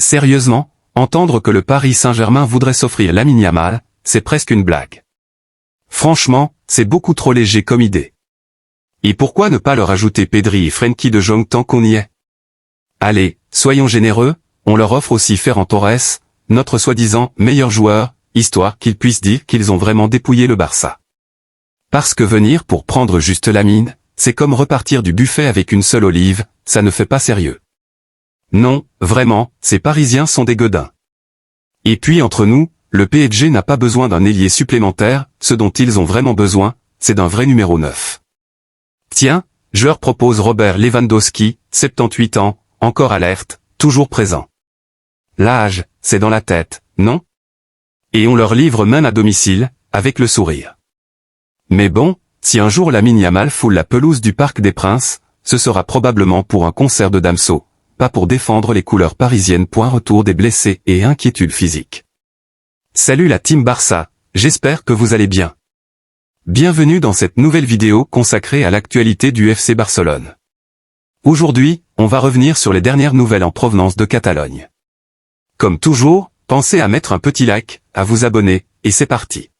Sérieusement, entendre que le Paris Saint-Germain voudrait s'offrir Lamine Yamal, c'est presque une blague. Franchement, c'est beaucoup trop léger comme idée. Et pourquoi ne pas leur ajouter Pedri et Frenkie de Jong tant qu'on y est? Allez, soyons généreux, on leur offre aussi Ferran Torres, notre soi-disant meilleur joueur, histoire qu'ils puissent dire qu'ils ont vraiment dépouillé le Barça. Parce que venir pour prendre juste Lamine, c'est comme repartir du buffet avec une seule olive, ça ne fait pas sérieux. Non, vraiment, ces Parisiens sont des gueudins. Et puis entre nous, le PSG n'a pas besoin d'un ailier supplémentaire, ce dont ils ont vraiment besoin, c'est d'un vrai numéro 9. Tiens, je leur propose Robert Lewandowski, 78 ans, encore alerte, toujours présent. L'âge, c'est dans la tête, non? Et on leur livre même à domicile, avec le sourire. Mais bon, si un jour Lamine Yamal foule la pelouse du Parc des Princes, ce sera probablement pour un concert de Damso, pas pour défendre les couleurs parisiennes. Retour des blessés et inquiétudes physiques. Salut la team Barça, j'espère que vous allez bien. Bienvenue dans cette nouvelle vidéo consacrée à l'actualité du FC Barcelone. Aujourd'hui, on va revenir sur les dernières nouvelles en provenance de Catalogne. Comme toujours, pensez à mettre un petit like, à vous abonner, et c'est parti.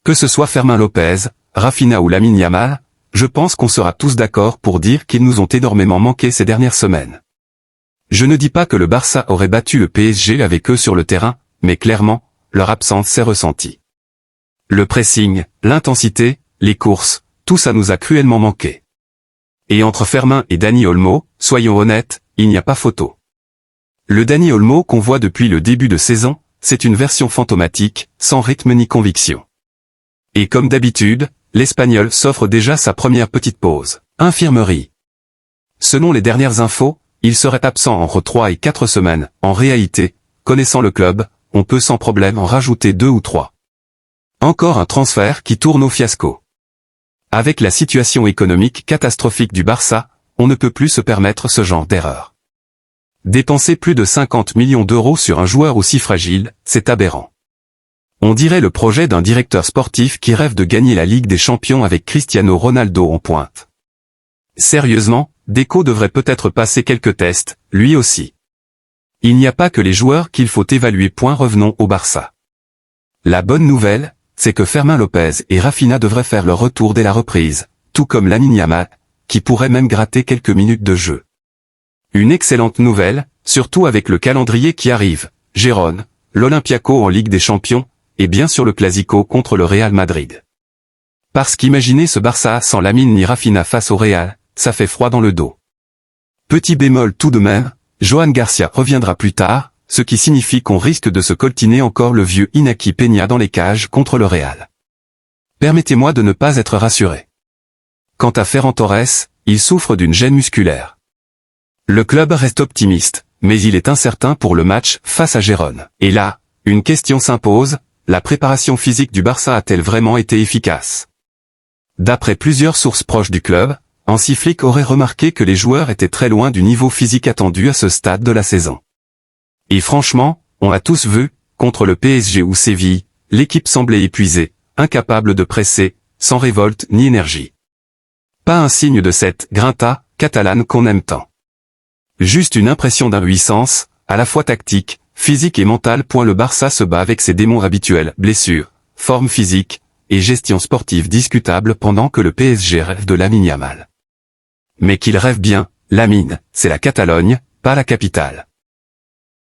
Que ce soit Fermin Lopez, Rafinha ou Lamine Yamal, je pense qu'on sera tous d'accord pour dire qu'ils nous ont énormément manqué ces dernières semaines. Je ne dis pas que le Barça aurait battu le PSG avec eux sur le terrain, mais clairement, leur absence s'est ressentie. Le pressing, l'intensité, les courses, tout ça nous a cruellement manqué. Et entre Fermin et Dani Olmo, soyons honnêtes, il n'y a pas photo. Le Dani Olmo qu'on voit depuis le début de saison, c'est une version fantomatique, sans rythme ni conviction. Et comme d'habitude, l'Espagnol s'offre déjà sa première petite pause. Infirmerie. Selon les dernières infos, il serait absent entre 3 et 4 semaines. En réalité, connaissant le club, on peut sans problème en rajouter 2 ou 3. Encore un transfert qui tourne au fiasco. Avec la situation économique catastrophique du Barça, on ne peut plus se permettre ce genre d'erreur. Dépenser plus de 50 millions d'euros sur un joueur aussi fragile, c'est aberrant. On dirait le projet d'un directeur sportif qui rêve de gagner la Ligue des Champions avec Cristiano Ronaldo en pointe. Sérieusement, Deco devrait peut-être passer quelques tests, lui aussi. Il n'y a pas que les joueurs qu'il faut évaluer. Revenons au Barça. La bonne nouvelle, c'est que Fermin Lopez et Rafinha devraient faire leur retour dès la reprise, tout comme Lamine Yamal, qui pourrait même gratter quelques minutes de jeu. Une excellente nouvelle, surtout avec le calendrier qui arrive, Gérone, l'Olympiaco en Ligue des Champions, et bien sûr le Clasico contre le Real Madrid. Parce qu'imaginez ce Barça sans Lamine ni Rafinha face au Real, ça fait froid dans le dos. Petit bémol tout de même, Johan Garcia reviendra plus tard, ce qui signifie qu'on risque de se coltiner encore le vieux Inaki Peña dans les cages contre le Real. Permettez-moi de ne pas être rassuré. Quant à Ferran Torres, il souffre d'une gêne musculaire. Le club reste optimiste, mais il est incertain pour le match face à Gérone. Et là, une question s'impose, la préparation physique du Barça a-t-elle vraiment été efficace? D'après plusieurs sources proches du club, Hansi Flick aurait remarqué que les joueurs étaient très loin du niveau physique attendu à ce stade de la saison. Et franchement, on a tous vu, contre le PSG ou Séville, l'équipe semblait épuisée, incapable de presser, sans révolte ni énergie. Pas un signe de cette grinta catalane qu'on aime tant. Juste une impression d'impuissance, à la fois tactique, physique et mentale. Le Barça se bat avec ses démons habituels, blessures, forme physique, et gestion sportive discutable pendant que le PSG rêve de Lamine Yamal. Mais qu'il rêve bien, Lamine, c'est la Catalogne, pas la capitale.